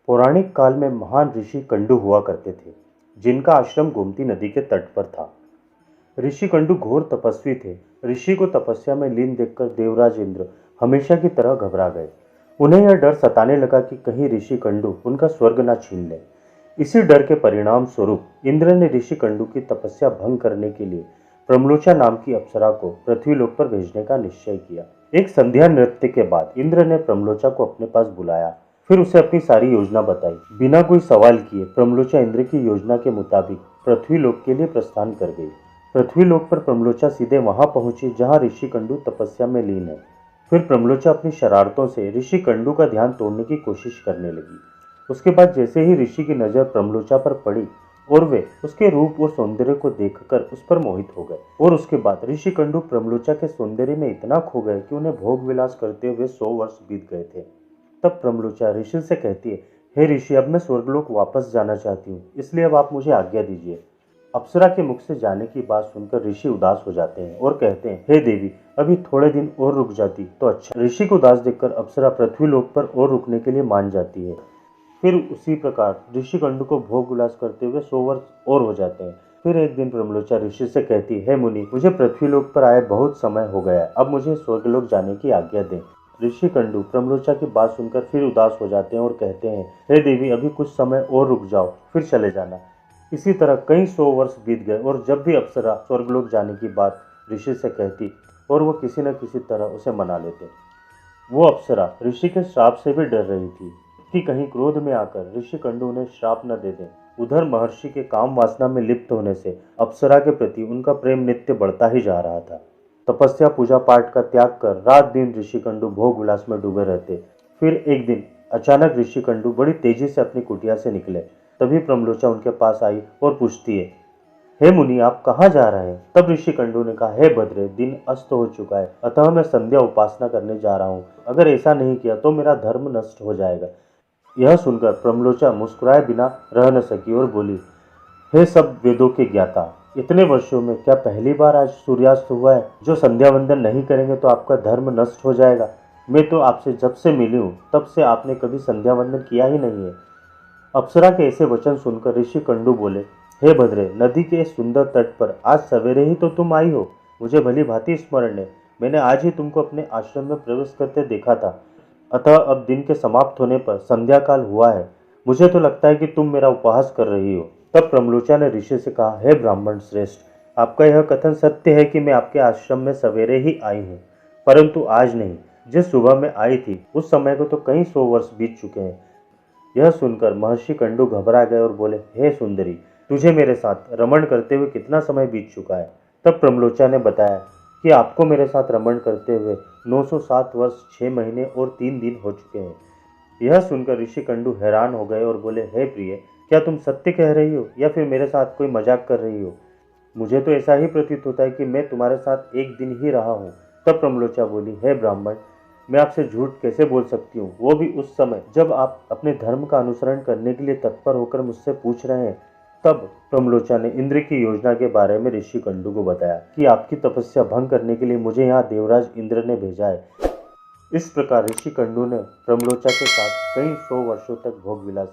पौराणिक काल में महान ऋषि कंडू हुआ करते थे, जिनका आश्रम गोमती नदी के तट पर था। ऋषि कंडू घोर तपस्वी थे। ऋषि को तपस्या में लीन देखकर देवराज इंद्र हमेशा की तरह घबरा गए। उन्हें यह डर सताने लगा कि कहीं ऋषि कंडू उनका स्वर्ग न छीन ले। इसी डर के परिणाम स्वरूप इंद्र ने ऋषि कंडू की तपस्या भंग करने के लिए प्रमलोचा नाम की अप्सरा को पृथ्वीलोक पर भेजने का निश्चय किया। एक संध्या नृत्य के बाद इंद्र ने प्रमलोचा को अपने पास बुलाया, फिर उसे अपनी सारी योजना बताई। बिना कोई सवाल किए प्रमलोचा इंद्र की योजना के मुताबिक पृथ्वीलोक के लिए प्रस्थान कर गई। पृथ्वीलोक पर प्रमलोचा सीधे वहां पहुंची जहां ऋषि कंडू तपस्या में लीन है। फिर प्रमलोचा अपनी शरारतों से ऋषि कंडू का ध्यान तोड़ने की कोशिश करने लगी। उसके बाद जैसे ही ऋषि की नजर प्रमलोचा पर पड़ी और वे उसके रूप और सौंदर्य को देखकर उस पर मोहित हो गए, और उसके बाद ऋषि कंडू प्रमलोचा के सौंदर्य में इतना खो गए कि उन्हें भोग विलास करते हुए 100 वर्ष बीत गए थे। तब प्रमलोचा ऋषि से कहती है, हे ऋषि, अब मैं स्वर्गलोक वापस जाना चाहती हूँ, इसलिए अब आप मुझे आज्ञा दीजिए। अप्सरा के मुख से जाने की बात सुनकर ऋषि उदास हो जाते हैं और कहते हैं, हे देवी, अभी थोड़े दिन और रुक जाती तो अच्छा। ऋषि को उदास देखकर अप्सरा पृथ्वीलोक पर और रुकने के लिए मान जाती है। फिर उसी प्रकार ऋषि कंडू को भोग विलास करते हुए 100 वर्ष और हो जाते हैं। फिर एक दिन प्रमलोचा ऋषि से कहती है, हे मुनि, मुझे पृथ्वीलोक पर आए बहुत समय हो गया, अब मुझे स्वर्गलोक जाने की आज्ञा दें। ऋषि कंडू प्रमलोचा की बात सुनकर फिर उदास हो जाते हैं और कहते हैं, हे देवी, अभी कुछ समय और रुक जाओ, फिर चले जाना। इसी तरह कई 100 वर्ष बीत गए, और जब भी अप्सरा स्वर्गलोक जाने की बात ऋषि से कहती और वो किसी न किसी तरह उसे मना लेते। वो अप्सरा ऋषि के श्राप से भी डर रही थी कि कहीं क्रोध में आकर ऋषि कंडू उन्हें श्राप न दे दें। उधर महर्षि के काम वासना में लिप्त होने से अप्सरा के प्रति उनका प्रेम नित्य बढ़ता ही जा रहा था। तपस्या पूजा पाठ का त्याग कर रात दिन ऋषि कंडू भोग विलास में डूबे रहते। फिर एक दिन अचानक ऋषि कंडू बड़ी तेजी से अपनी कुटिया से निकले। तभी प्रमलोचा उनके पास आई और पूछती है, हे मुनि, आप कहाँ जा रहे हैं? तब ऋषि कंडू ने कहा, हे भद्रे, दिन अस्त हो चुका है, अतः मैं संध्या उपासना करने जा रहा हूँ। अगर ऐसा नहीं किया तो मेरा धर्म नष्ट हो जाएगा। यह सुनकर प्रमलोचा मुस्कुराए बिना रह न सकी और बोली, हे सब वेदों के ज्ञाता, इतने वर्षों में क्या पहली बार आज सूर्यास्त हुआ है? जो संध्या वंदन नहीं करेंगे तो आपका धर्म नष्ट हो जाएगा। मैं तो आपसे जब से मिली हूँ तब से आपने कभी संध्या वंदन किया ही नहीं है। अप्सरा के ऐसे वचन सुनकर ऋषि कंडू बोले, हे भद्रे, नदी के इस सुंदर तट पर आज सवेरे ही तो तुम आई हो। मुझे भली भांति स्मरण है, मैंने आज ही तुमको अपने आश्रम में प्रवेश करते देखा था। अतः अब दिन के समाप्त होने पर संध्या काल हुआ है। मुझे तो लगता है कि तुम मेरा उपहास कर रही हो। तब प्रमलोचा ने ऋषि से कहा, हे ब्राह्मण श्रेष्ठ, आपका यह कथन सत्य है कि मैं आपके आश्रम में सवेरे ही आई हूँ, परंतु आज नहीं। जिस सुबह में आई थी उस समय को तो कई 100 वर्ष बीत चुके हैं। यह सुनकर महर्षि कंडू घबरा गए और बोले, हे सुंदरी, तुझे मेरे साथ रमण करते हुए कितना समय बीत चुका है? तब प्रमलोचा ने बताया कि आपको मेरे साथ रमण करते हुए 907 वर्ष 6 महीने और 3 दिन हो चुके हैं। यह सुनकर ऋषि कंडू हैरान हो गए और बोले, हे प्रिय, क्या तुम सत्य कह रही हो या फिर मेरे साथ कोई मजाक कर रही हो? मुझे तो ऐसा ही प्रतीत होता है कि मैं तुम्हारे साथ एक दिन ही रहा हूँ। तब प्रमलोचा बोली, हे ब्राह्मण, मैं आपसे झूठ कैसे बोल सकती हूँ, वो भी उस समय जब आप अपने धर्म का अनुसरण करने के लिए तत्पर होकर मुझसे पूछ रहे हैं। तब प्रमलोचा ने इंद्र की योजना के बारे में ऋषि कंडू को बताया कि आपकी तपस्या भंग करने के लिए मुझे यहाँ देवराज इंद्र ने भेजा है। इस प्रकार ऋषि कंडू ने प्रमलोचा के साथ कई 100 वर्षों तक भोग विलास